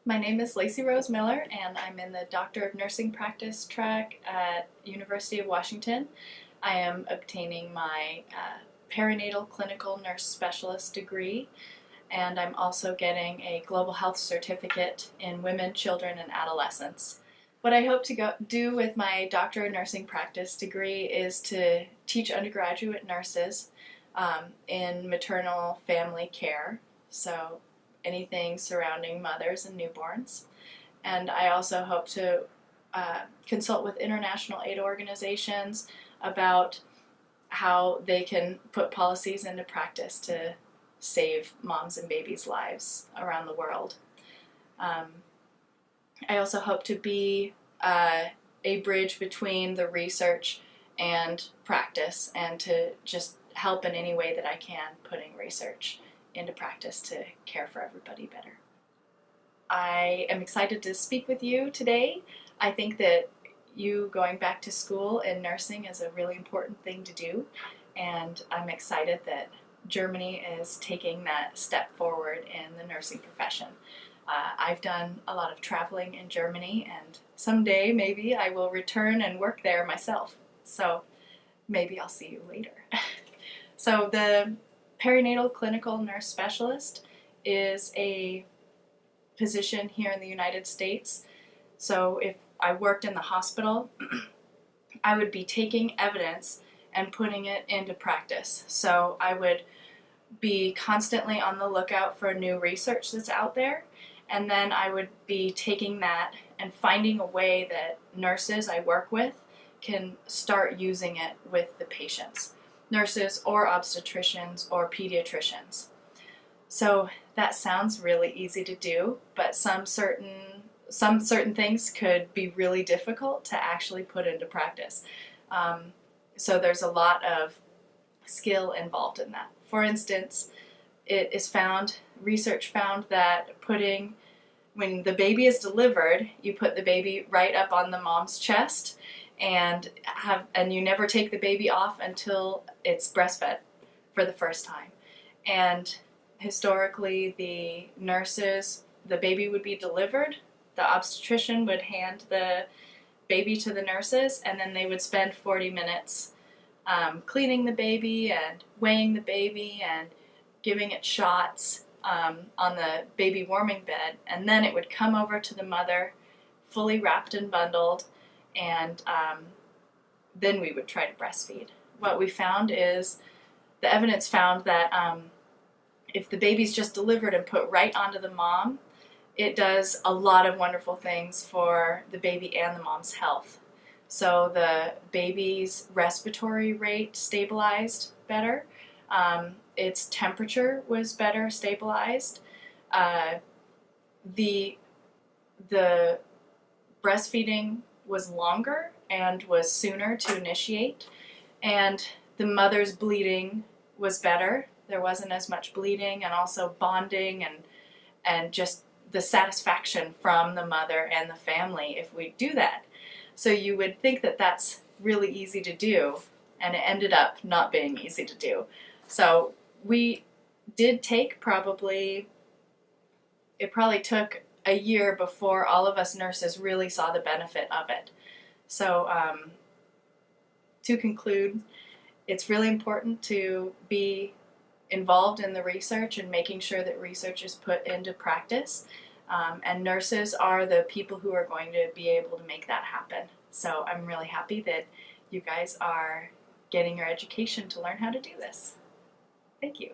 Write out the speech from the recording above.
My name is Lacey Rose Miller, and I'm in the Doctor of Nursing Practice track at University of Washington. I am obtaining my perinatal clinical nurse specialist degree, and I'm also getting a global health certificate in women, children, and adolescents. What I hope to do with my Doctor of Nursing Practice degree is to teach undergraduate nurses in maternal family care. So anything surrounding mothers and newborns. And I also hope to consult with international aid organizations about how they can put policies into practice to save moms and babies' lives around the world. I also hope to be a bridge between the research and practice, and to just help in any way that I can putting research into practice to care for everybody better. I am excited to speak with you today. I think that you going back to school in nursing is a really important thing to do, and I'm excited that Germany is taking that step forward in the nursing profession. I've done a lot of traveling in Germany, and someday maybe I will return and work there myself. So maybe I'll see you later. So the perinatal clinical nurse specialist is a position here in the United States. So if I worked in the hospital, I would be taking evidence and putting it into practice. So I would be constantly on the lookout for new research that's out there, and then I would be taking that and finding a way that nurses I work with can start using it with the patients. Nurses or obstetricians or pediatricians. So that sounds really easy to do, but some certain things could be really difficult to actually put into practice. So there's a lot of skill involved in that. For instance, research found that when the baby is delivered, you put the baby right up on the mom's chest, and you never take the baby off until it's breastfed for the first time. And historically, the baby would be delivered, the obstetrician would hand the baby to the nurses, and then they would spend 40 minutes cleaning the baby and weighing the baby and giving it shots on the baby warming bed, and then it would come over to the mother fully wrapped and bundled, and then we would try to breastfeed. What we found is the evidence found that if the baby's just delivered and put right onto the mom, it does a lot of wonderful things for the baby and the mom's health. So the baby's respiratory rate stabilized better, its temperature was better stabilized, the breastfeeding was longer and was sooner to initiate, and the mother's bleeding was better. There wasn't as much bleeding, and also bonding and just the satisfaction from the mother and the family if we do that. So you would think that that's really easy to do, and it ended up not being easy to do. So we did take it probably took a year before all of us nurses really saw the benefit of it. So to conclude, it's really important to be involved in the research and making sure that research is put into practice. And nurses are the people who are going to be able to make that happen. So I'm really happy that you guys are getting your education to learn how to do this. Thank you.